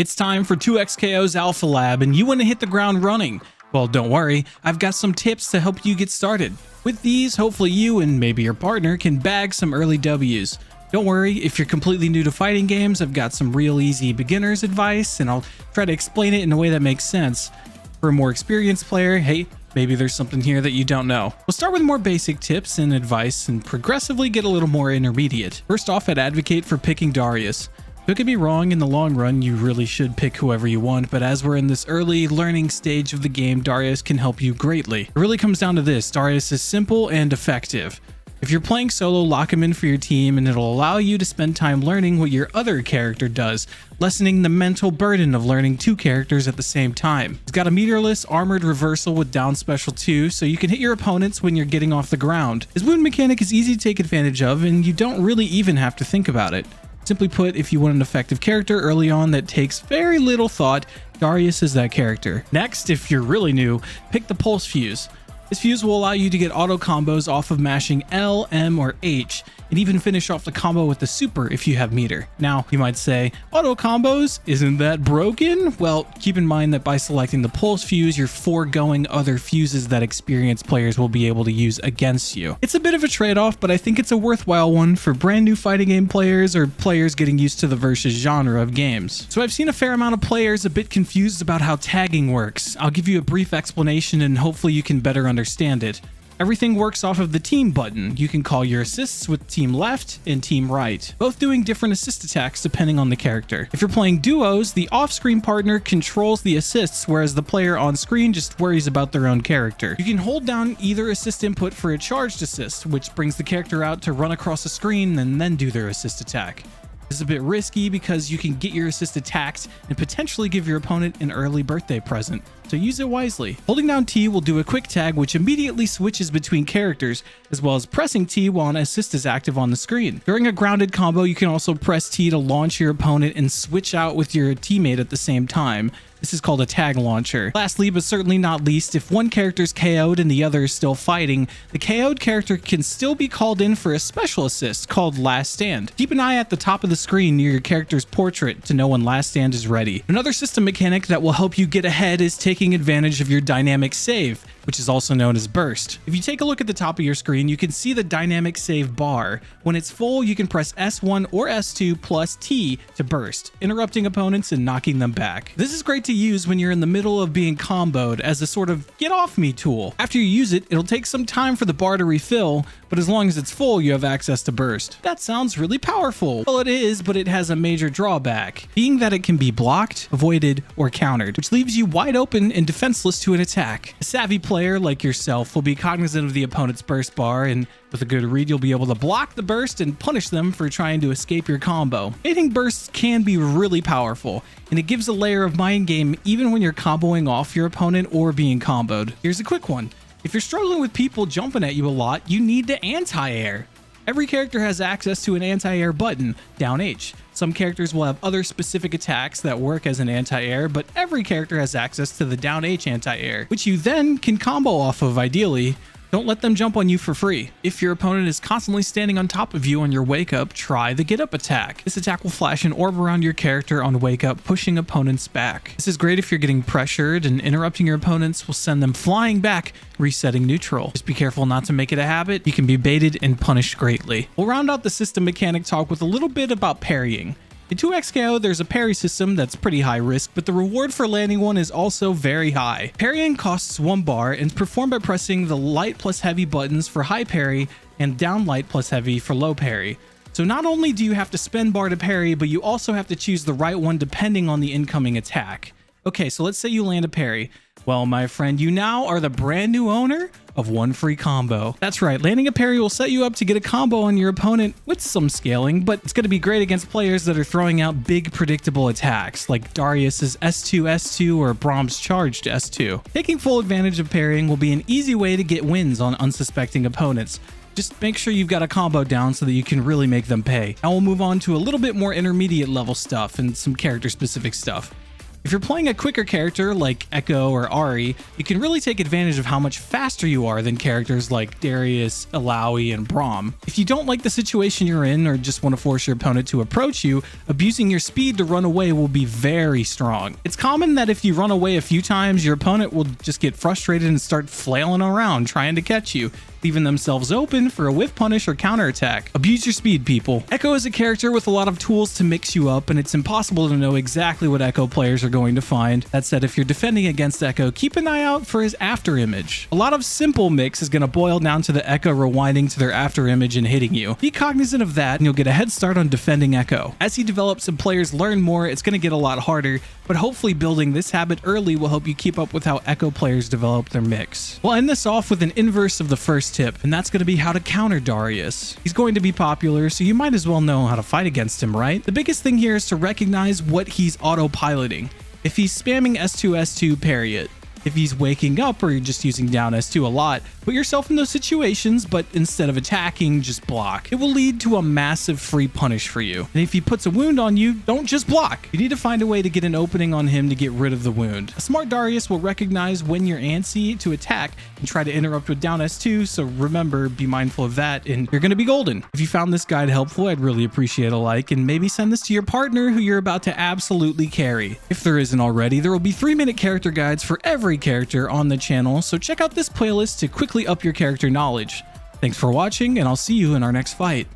It's time for 2XKO's Alpha Lab, and you want to hit the ground running. Well, don't worry, I've got some tips to help you get started. With these, hopefully you and maybe your partner can bag some early W's. Don't worry, if you're completely new to fighting games, I've got some real easy beginner's advice, and I'll try to explain it in a way that makes sense. For a more experienced player, hey, maybe there's something here that you don't know. We'll start with more basic tips and advice and progressively get a little more intermediate. First off, I'd advocate for picking Darius. Don't get me wrong, in the long run, you really should pick whoever you want, but as we're in this early learning stage of the game, Darius can help you greatly. It really comes down to this: Darius is simple and effective. If you're playing solo, lock him in for your team, and it'll allow you to spend time learning what your other character does, lessening the mental burden of learning two characters at the same time. He's got a meterless armored reversal with down special too, so you can hit your opponents when you're getting off the ground. His wound mechanic is easy to take advantage of, and you don't really even have to think about it. Simply put, if you want an effective character early on that takes very little thought, Darius is that character. Next, if you're really new, pick the Pulse Fuse. This fuse will allow you to get auto combos off of mashing L, M, or H, and even finish off the combo with the super if you have meter. Now, you might say, auto combos? Isn't that broken? Well, keep in mind that by selecting the Pulse Fuse, you're foregoing other fuses that experienced players will be able to use against you. It's a bit of a trade-off, but I think it's a worthwhile one for brand new fighting game players or players getting used to the versus genre of games. So I've seen a fair amount of players a bit confused about how tagging works. I'll give you a brief explanation and hopefully you can better understand it. Everything works off of the team button. You can call your assists with team left and team right, both doing different assist attacks depending on the character. If you're playing duos, the off-screen partner controls the assists, whereas the player on screen just worries about their own character. You can hold down either assist input for a charged assist, which brings the character out to run across the screen and then do their assist attack. This is a bit risky because you can get your assist attacked and potentially give your opponent an early birthday present, so use it wisely. Holding down T will do a quick tag which immediately switches between characters, as well as pressing T while an assist is active on the screen. During a grounded combo, you can also press T to launch your opponent and switch out with your teammate at the same time. This is called a tag launcher. Lastly, but certainly not least, if one character's KO'd and the other is still fighting, the KO'd character can still be called in for a special assist called Last Stand. Keep an eye at the top of the screen near your character's portrait to know when Last Stand is ready. Another system mechanic that will help you get ahead is taking advantage of your dynamic save, which is also known as burst. If you take a look at the top of your screen, you can see the dynamic save bar. When it's full, you can press S1 or S2 plus T to burst, interrupting opponents and knocking them back. This is great to use when you're in the middle of being comboed as a sort of get off me tool. After you use it, it'll take some time for the bar to refill, but as long as it's full, you have access to burst. That sounds really powerful. Well, it is, but it has a major drawback, being that it can be blocked, avoided, or countered, which leaves you wide open and defenseless to an attack. A savvy player like yourself will be cognizant of the opponent's burst bar, and with a good read, you'll be able to block the burst and punish them for trying to escape your combo. Hitting bursts can be really powerful, and it gives a layer of mind game even when you're comboing off your opponent or being comboed. Here's a quick one. If you're struggling with people jumping at you a lot, you need to anti-air. Every character has access to an anti-air button, down H. Some characters will have other specific attacks that work as an anti-air, but every character has access to the down H anti-air, which you then can combo off of ideally. Don't let them jump on you for free. If your opponent is constantly standing on top of you on your wake up, try the get up attack. This attack will flash an orb around your character on wake up, pushing opponents back. This is great if you're getting pressured, and interrupting your opponents will send them flying back, resetting neutral. Just be careful not to make it a habit. You can be baited and punished greatly. We'll round out the system mechanic talk with a little bit about parrying. In 2XKO, there's a parry system that's pretty high risk, but the reward for landing one is also very high. Parrying costs 1 bar and is performed by pressing the light plus heavy buttons for high parry and down light plus heavy for low parry. So not only do you have to spend bar to parry, but you also have to choose the right one depending on the incoming attack. Okay, so let's say you land a parry. Well, my friend, you now are the brand new owner of one free combo. That's right, landing a parry will set you up to get a combo on your opponent with some scaling, but it's going to be great against players that are throwing out big predictable attacks like Darius's S2 S2 or Brahm's charged S2. Taking full advantage of parrying will be an easy way to get wins on unsuspecting opponents. Just make sure you've got a combo down so that you can really make them pay. Now we'll move on to a little bit more intermediate level stuff and some character specific stuff. If you're playing a quicker character like Echo or Ari, you can really take advantage of how much faster you are than characters like Darius, Alawi, and Braum. If you don't like the situation you're in or just want to force your opponent to approach you, abusing your speed to run away will be very strong. It's common that if you run away a few times, your opponent will just get frustrated and start flailing around trying to catch you, leaving themselves open for a whiff punish or counterattack. Abuse your speed, people. Echo is a character with a lot of tools to mix you up, and it's impossible to know exactly what Echo players are going to find. That said, if you're defending against Echo, keep an eye out for his after image. A lot of simple mix is going to boil down to the Echo rewinding to their after image and hitting you. Be cognizant of that, and you'll get a head start on defending Echo. As he develops and players learn more, it's going to get a lot harder, but hopefully building this habit early will help you keep up with how Echo players develop their mix. We'll end this off with an inverse of the first tip, and that's going to be how to counter Darius. He's going to be popular, so you might as well know how to fight against him, right? The biggest thing here is to recognize what he's autopiloting. If he's spamming S2, S2, parry it. If he's waking up or you're just using down S2 a lot, put yourself in those situations, but instead of attacking, just block. It will lead to a massive free punish for you. And if he puts a wound on you, don't just block. You need to find a way to get an opening on him to get rid of the wound. A smart Darius will recognize when you're antsy to attack and try to interrupt with down S2, so remember, be mindful of that, and you're going to be golden. If you found this guide helpful, I'd really appreciate a like, and maybe send this to your partner who you're about to absolutely carry. If there isn't already, there will be 3-minute character guides for every character on the channel, so check out this playlist to quickly up your character knowledge. Thanks for watching, and I'll see you in our next fight.